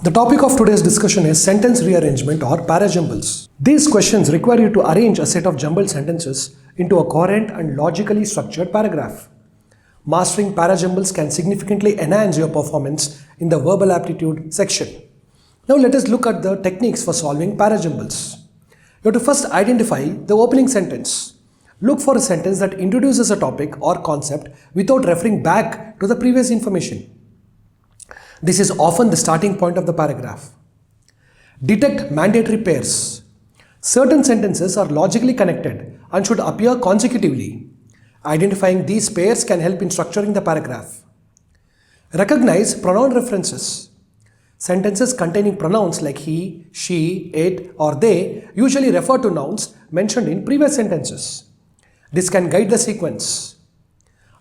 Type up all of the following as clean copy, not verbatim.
The topic of today's discussion is sentence rearrangement or para-jumbles. These questions require you to arrange a set of jumbled sentences into a coherent and logically structured paragraph. Mastering para-jumbles can significantly enhance your performance in the verbal aptitude section. Now let us look at the techniques for solving para-jumbles. You have to first identify the opening sentence. Look for a sentence that introduces a topic or concept without referring back to the previous information. This is often the starting point of the paragraph. Detect mandatory pairs. Certain sentences are logically connected and should appear consecutively. Identifying these pairs can help in structuring the paragraph. Recognize pronoun references. Sentences containing pronouns like he, she, it, or they usually refer to nouns mentioned in previous sentences. This can guide the sequence.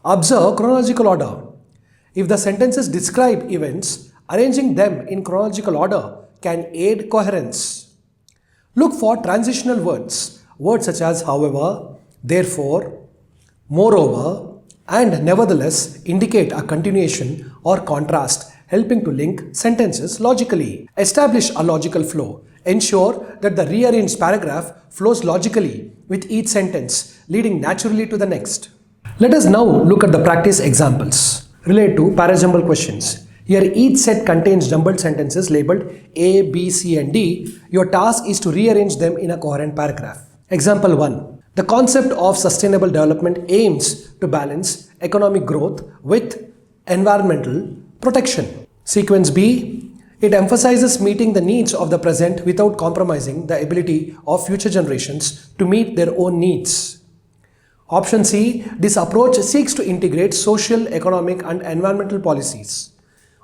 Observe chronological order. If the sentences describe events, arranging them in chronological order can aid coherence. Look for transitional words. Words such as however, therefore, moreover, and nevertheless indicate a continuation or contrast, helping to link sentences logically. Establish a logical flow. Ensure that the rearranged paragraph flows logically with each sentence, leading naturally to the next. Let us now look at the practice examples related to para-jumble questions. Here each set contains jumbled sentences labeled A, B, C and D. Your task is to rearrange them in a coherent paragraph. Example 1. The concept of sustainable development aims to balance economic growth with environmental protection. Sequence B. It emphasizes meeting the needs of the present without compromising the ability of future generations to meet their own needs. Option C. This approach seeks to integrate social, economic and environmental policies.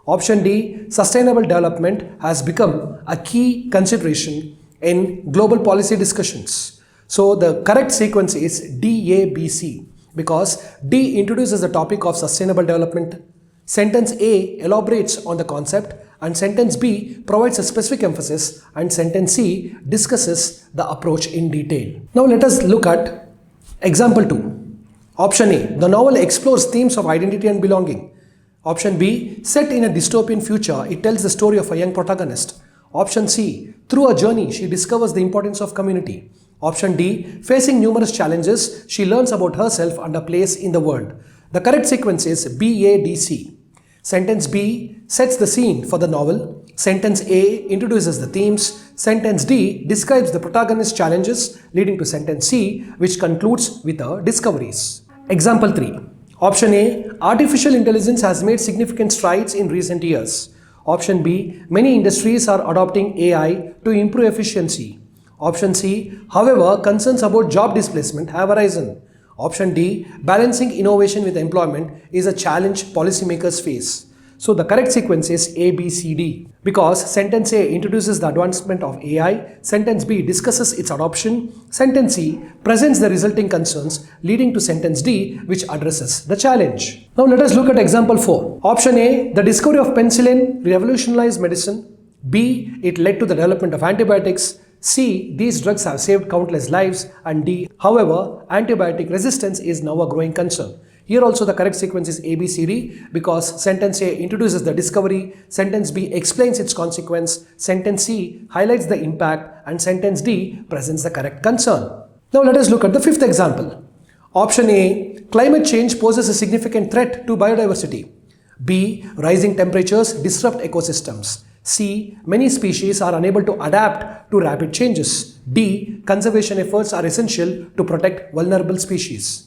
Option D. Sustainable development has become a key consideration in global policy discussions. So the correct sequence is D, A, B, C because D introduces the topic of sustainable development. Sentence A elaborates on the concept and sentence B provides a specific emphasis and sentence C discusses the approach in detail. Now let us look at example 2. Option A. The novel explores themes of identity and belonging. Option B. Set in a dystopian future, it tells the story of a young protagonist. Option C. Through a journey, she discovers the importance of community. Option D. Facing numerous challenges, she learns about herself and her place in the world. The correct sequence is B, A, D, C. Sentence B sets the scene for the novel. Sentence A introduces the themes. Sentence D describes the protagonist's challenges, leading to sentence C, which concludes with her discoveries. Example 3. Option A. Artificial intelligence has made significant strides in recent years. Option B. Many industries are adopting AI to improve efficiency. Option C. However, concerns about job displacement have arisen. Option D. Balancing innovation with employment is a challenge policymakers face. So the correct sequence is A, B, C, D because sentence A introduces the advancement of AI, sentence B discusses its adoption, sentence C presents the resulting concerns leading to sentence D which addresses the challenge. Now let us look at example 4. Option A. The discovery of penicillin revolutionized medicine. B. It led to the development of antibiotics. C. These drugs have saved countless lives. And D. However, antibiotic resistance is now a growing concern. Here also the correct sequence is A, B, C, D because sentence A introduces the discovery, sentence B explains its consequence, sentence C highlights the impact and sentence D presents the correct concern. Now let us look at the fifth example. Option A. Climate change poses a significant threat to biodiversity. B. Rising temperatures disrupt ecosystems. C. Many species are unable to adapt to rapid changes. D. Conservation efforts are essential to protect vulnerable species.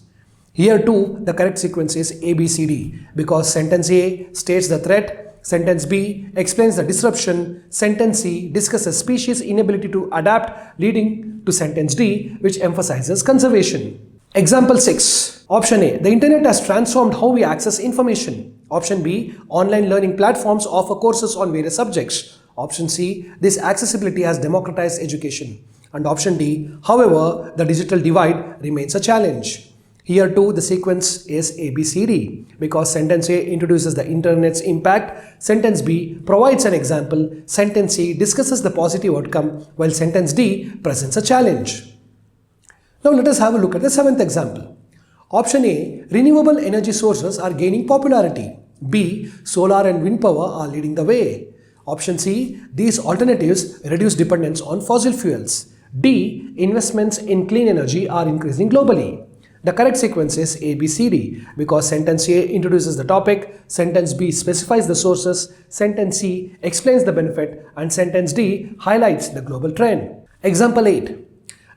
Here too, the correct sequence is A, B, C, D because sentence A states the threat, sentence B explains the disruption, sentence C discusses species' inability to adapt leading to sentence D which emphasizes conservation. Example 6. Option A. The internet has transformed how we access information. Option B. Online learning platforms offer courses on various subjects. Option C. This accessibility has democratized education. And option D. However, the digital divide remains a challenge. Here too, the sequence is A, B, C, D because sentence A introduces the internet's impact, sentence B provides an example, sentence C discusses the positive outcome while sentence D presents a challenge. Now let us have a look at the seventh example. Option A. Renewable energy sources are gaining popularity. B. Solar and wind power are leading the way. Option C, these alternatives reduce dependence on fossil fuels. D, investments in clean energy are increasing globally. The correct sequence is A, B, C, D because sentence A introduces the topic, sentence B specifies the sources, sentence C explains the benefit, and sentence D highlights the global trend. Example 8.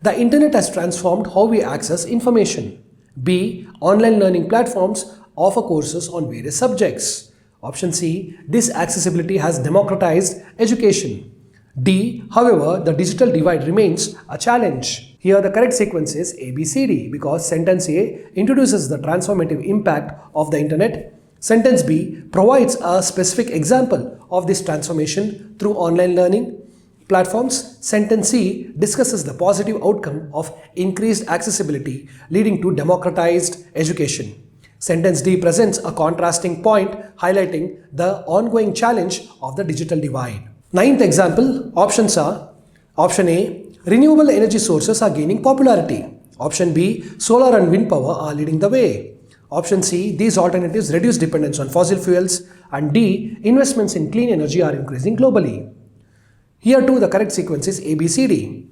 The internet has transformed how we access information. B, online learning platforms offer courses on various subjects. Option C, this accessibility has democratized education. D, however, the digital divide remains a challenge. Here the correct sequence is A, B, C, D because sentence A introduces the transformative impact of the internet. Sentence B provides a specific example of this transformation through online learning platforms. Sentence C discusses the positive outcome of increased accessibility leading to democratized education. Sentence D presents a contrasting point highlighting the ongoing challenge of the digital divide. Ninth example, options are Option A, renewable energy sources are gaining popularity. Option B, solar and wind power are leading the way. Option C, these alternatives reduce dependence on fossil fuels. And D, investments in clean energy are increasing globally. Here too the correct sequence is A, B, C, D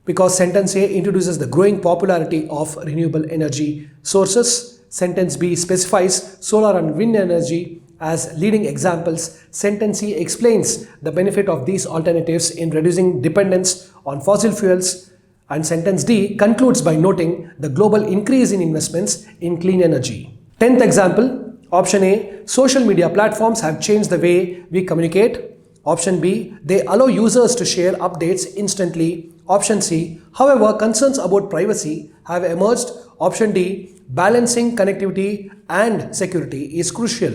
because sentence A introduces the growing popularity of renewable energy sources. Sentence B specifies solar and wind energy as leading examples. Sentence C explains the benefit of these alternatives in reducing dependence on fossil fuels. And sentence D concludes by noting the global increase in investments in clean energy. 10th example, option A, social media platforms have changed the way we communicate. Option B, they allow users to share updates instantly. Option C, however, concerns about privacy have emerged. Option D, balancing connectivity and security is crucial.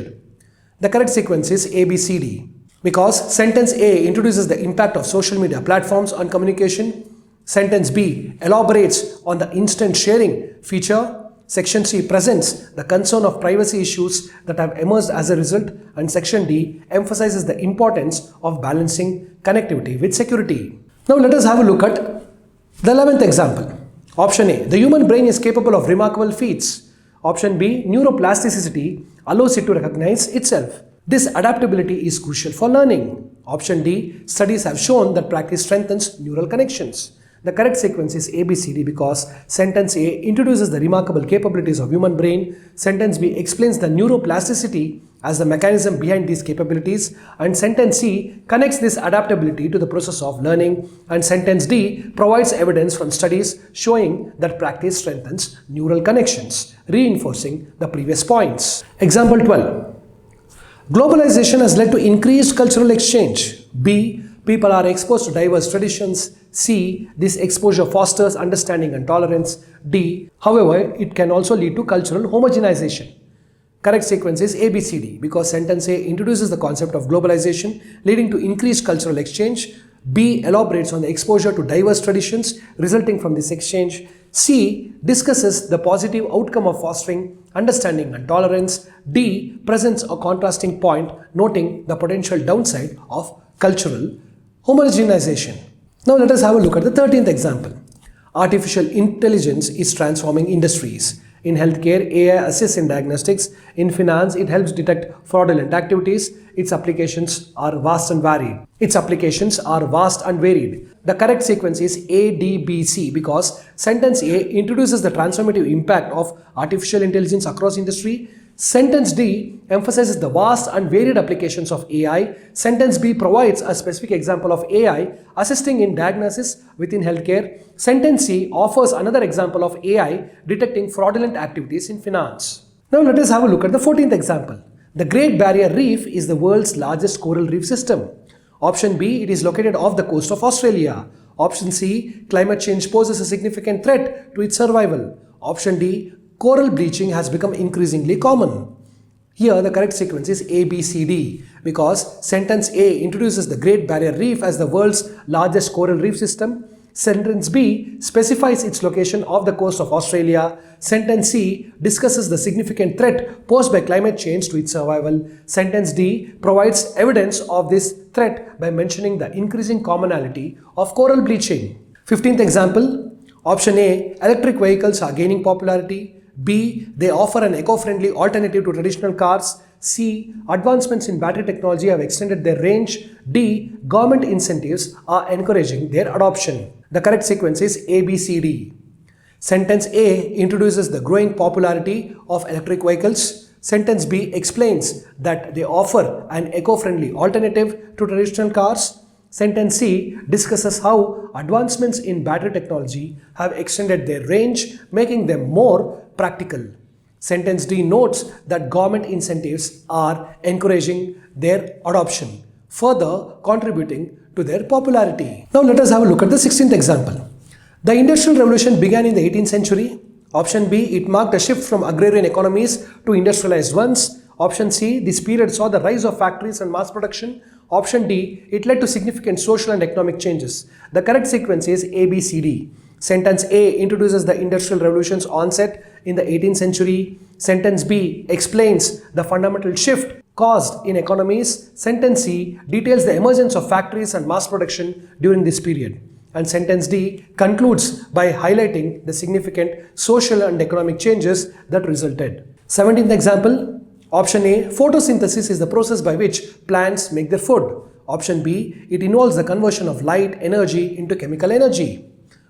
The correct sequence is A, B, C, D because sentence A introduces the impact of social media platforms on communication. Sentence B elaborates on the instant sharing feature. Section C presents the concern of privacy issues that have emerged as a result, and Section D emphasizes the importance of balancing connectivity with security. Now let us have a look at the 11th example. Option A, the human brain is capable of remarkable feats. Option B, neuroplasticity allows it to recognize itself. This adaptability is crucial for learning. Option D, studies have shown that practice strengthens neural connections. The correct sequence is A, B, C, D because sentence A introduces the remarkable capabilities of human brain. Sentence B explains the neuroplasticity as the mechanism behind these capabilities, and sentence C connects this adaptability to the process of learning, and sentence D provides evidence from studies showing that practice strengthens neural connections, reinforcing the previous points. Example 12. Globalization has led to increased cultural exchange. B, people are exposed to diverse traditions. C, this exposure fosters understanding and tolerance. D, however, it can also lead to cultural homogenization. Correct sequence is A, B, C, D because sentence A introduces the concept of globalization leading to increased cultural exchange. B elaborates on the exposure to diverse traditions resulting from this exchange. C discusses the positive outcome of fostering understanding and tolerance. D presents a contrasting point noting the potential downside of cultural homogenization. Now let us have a look at the 13th example. Artificial intelligence is transforming industries. In healthcare, AI assists in diagnostics. In finance, it helps detect fraudulent activities. Its applications are vast and varied. The correct sequence is A, D, B, C because sentence A introduces the transformative impact of artificial intelligence across industry. Sentence D emphasizes the vast and varied applications of AI. Sentence B provides a specific example of AI assisting in diagnosis within healthcare. Sentence C offers another example of AI detecting fraudulent activities in finance. Now let us have a look at the 14th example. The Great Barrier Reef is the world's largest coral reef system. Option B, it is located off the coast of Australia. Option C, climate change poses a significant threat to its survival. Option D, coral bleaching has become increasingly common. Here the correct sequence is A, B, C, D because sentence A introduces the Great Barrier Reef as the world's largest coral reef system. Sentence B specifies its location off the coast of Australia. Sentence C discusses the significant threat posed by climate change to its survival. Sentence D provides evidence of this threat by mentioning the increasing commonality of coral bleaching. 15th example. Option A, electric vehicles are gaining popularity. B, they offer an eco-friendly alternative to traditional cars. C. Advancements in battery technology have extended their range. D. Government incentives are encouraging their adoption. The correct sequence is A, B, C, D. Sentence A introduces the growing popularity of electric vehicles. Sentence B explains that they offer an eco-friendly alternative to traditional cars. Sentence C discusses how advancements in battery technology have extended their range, making them more practical. Sentence D notes that government incentives are encouraging their adoption, further contributing to their popularity. Now let us have a look at the 16th example. The Industrial Revolution began in the 18th century. Option B, it marked a shift from agrarian economies to industrialized ones. Option C, this period saw the rise of factories and mass production. Option D, it led to significant social and economic changes. The correct sequence is A, B, C, D. Sentence A introduces the Industrial Revolution's onset in the 18th century. Sentence B explains the fundamental shift caused in economies. Sentence C details the emergence of factories and mass production during this period. And sentence D concludes by highlighting the significant social and economic changes that resulted. 17th example. Option A, photosynthesis is the process by which plants make their food. Option B, it involves the conversion of light energy into chemical energy.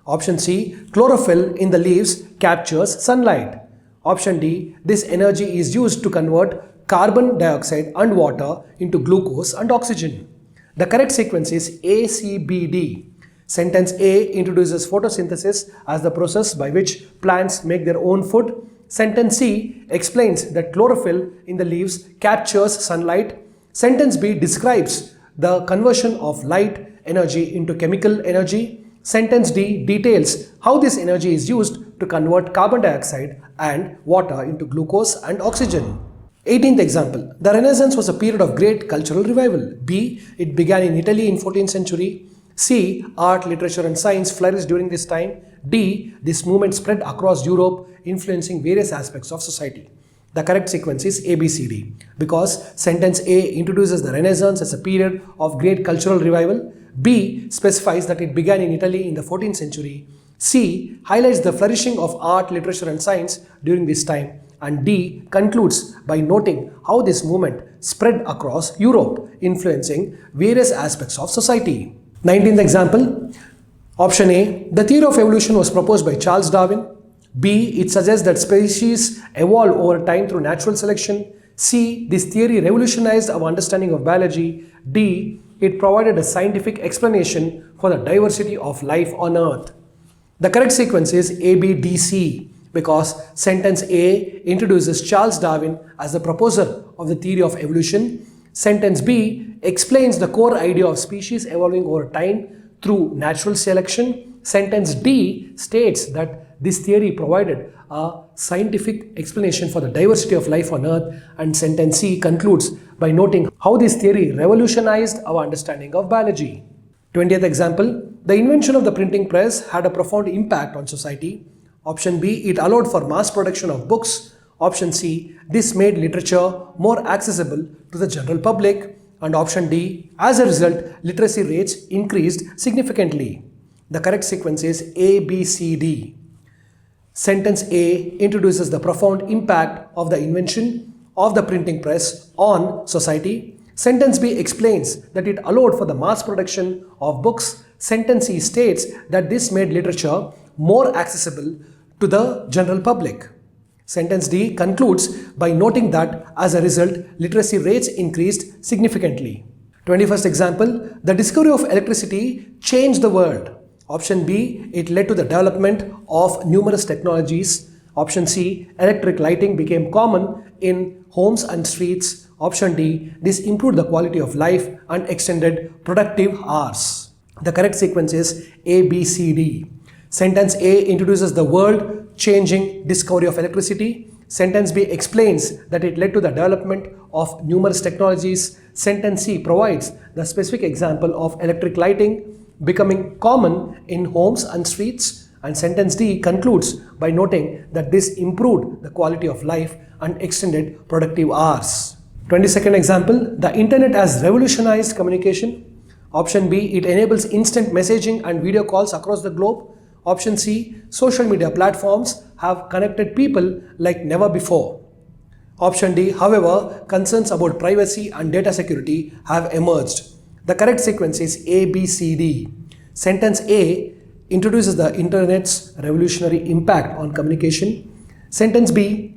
Option C, chlorophyll in the leaves captures sunlight. Option D, this energy is used to convert carbon dioxide and water into glucose and oxygen. The correct sequence is A, C, B, D. Sentence A introduces photosynthesis as the process by which plants make their own food. Sentence C explains that chlorophyll in the leaves captures sunlight. Sentence B describes the conversion of light energy into chemical energy. Sentence D details how this energy is used to convert carbon dioxide and water into glucose and oxygen. 18th example. The Renaissance was a period of great cultural revival. B. It began in Italy in 14th century. C. Art, literature and science flourished during this time. D. This movement spread across Europe, influencing various aspects of society. The correct sequence is A, B, C, D. Because sentence A introduces the Renaissance as a period of great cultural revival. B specifies that it began in Italy in the 14th century. C highlights the flourishing of art, literature and science during this time. And D concludes by noting how this movement spread across Europe, influencing various aspects of society. 19th example. Option A, the theory of evolution was proposed by Charles Darwin. B, it suggests that species evolve over time through natural selection. C, this theory revolutionized our understanding of biology. D, it provided a scientific explanation for the diversity of life on Earth. The correct sequence is A, B, D, C because sentence A introduces Charles Darwin as the proposer of the theory of evolution. Sentence B explains the core idea of species evolving over time through natural selection. Sentence D states that this theory provided a scientific explanation for the diversity of life on Earth, and sentence C concludes by noting how this theory revolutionized our understanding of biology. 20th example. The invention of the printing press had a profound impact on society. Option B, it allowed for mass production of books. Option C, this made literature more accessible to the general public. And option D, as a result, literacy rates increased significantly. The correct sequence is A, B, C, D. Sentence A introduces the profound impact of the invention of the printing press on society. Sentence B explains that it allowed for the mass production of books. Sentence C states that this made literature more accessible to the general public. Sentence D concludes by noting that as a result, literacy rates increased significantly. 21st example, the discovery of electricity changed the world. Option B, it led to the development of numerous technologies. Option C, electric lighting became common in homes and streets. Option D, this improved the quality of life and extended productive hours. The correct sequence is A, B, C, D. Sentence A introduces the world-changing discovery of electricity. Sentence B explains that it led to the development of numerous technologies. Sentence C provides the specific example of electric lighting becoming common in homes and streets. And sentence D concludes by noting that this improved the quality of life and extended productive hours. 22nd example, the internet has revolutionized communication. Option B, it enables instant messaging and video calls across the globe. Option C, social media platforms have connected people like never before. Option D, however, concerns about privacy and data security have emerged. The correct sequence is A, B, C, D. Sentence A introduces the internet's revolutionary impact on communication. Sentence B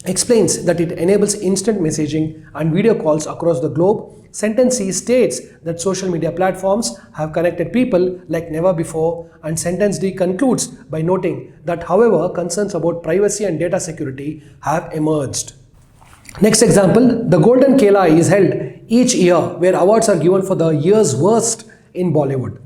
explains that it enables instant messaging and video calls across the globe. Sentence C states that social media platforms have connected people like never before. And sentence D concludes by noting that, however, concerns about privacy and data security have emerged. Next example, the Golden Kela is held each year where awards are given for the year's worst in Bollywood.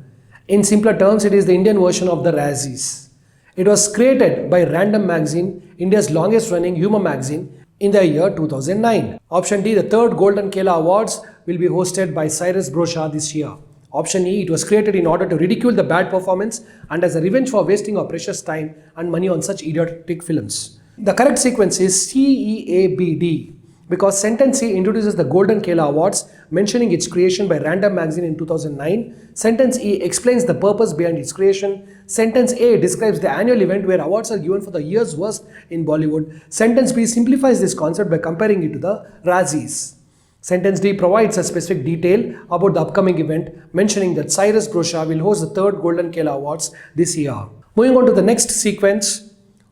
In simpler terms, it is the Indian version of the Razzies. It was created by Random Magazine, India's longest running humor magazine, in the year 2009. Option D, the third Golden Kela Awards will be hosted by Cyrus Brosha this year. Option E, it was created in order to ridicule the bad performance and as a revenge for wasting our precious time and money on such idiotic films. The correct sequence is CEABD because sentence C introduces the Golden Kela Awards, mentioning its creation by Random Magazine in 2009. Sentence E explains the purpose behind its creation. Sentence A describes the annual event where awards are given for the year's worst in Bollywood. Sentence B simplifies this concept by comparing it to the Razzies. Sentence D provides a specific detail about the upcoming event, mentioning that Cyrus Brosha will host the third Golden Kela Awards this year. Moving on to the next sequence.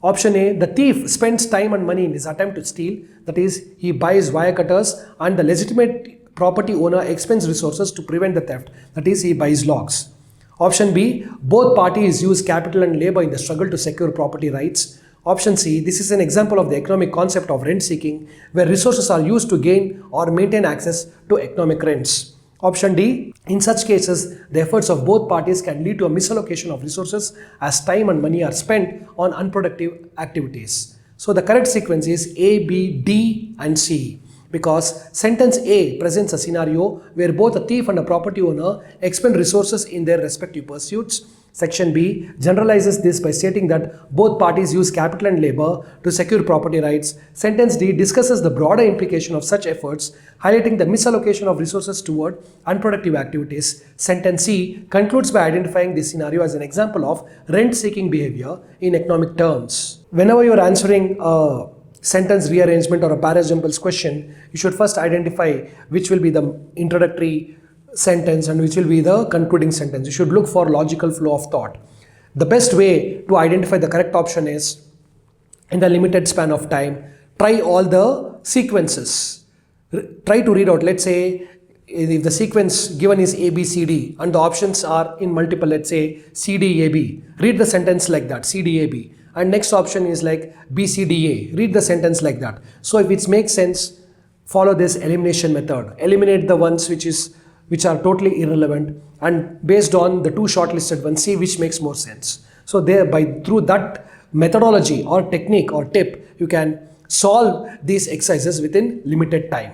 Option A, the thief spends time and money in his attempt to steal, that is, he buys wire cutters, and the legitimate property owner expends resources to prevent the theft, that is, he buys logs. Option B, both parties use capital and labor in the struggle to secure property rights. Option C, this is an example of the economic concept of rent seeking, where resources are used to gain or maintain access to economic rents. Option D, in such cases, the efforts of both parties can lead to a misallocation of resources as time and money are spent on unproductive activities. So the correct sequence is A, B, D and C because sentence A presents a scenario where both a thief and a property owner expend resources in their respective pursuits. Section B generalizes this by stating that both parties use capital and labor to secure property rights. Sentence D discusses the broader implication of such efforts, highlighting the misallocation of resources toward unproductive activities. Sentence C concludes by identifying this scenario as an example of rent-seeking behavior in economic terms. Whenever you are answering a sentence rearrangement or a para-jumbles question, you should first identify which will be the introductory sentence and which will be the concluding sentence. You should look for logical flow of thought. The best way to identify the correct option is, in the limited span of time, try all the sequences. Try to read out, let's say, if the sequence given is A, B, C, D and the options are in multiple, let's say C, D, A, B. Read the sentence like that, C, D, A, B. And next option is like B, C, D, A. Read the sentence like that. So if it makes sense, follow this elimination method. Eliminate the ones which are totally irrelevant and based on the two shortlisted ones, see which makes more sense. So through that methodology or technique or tip, you can solve these exercises within limited time.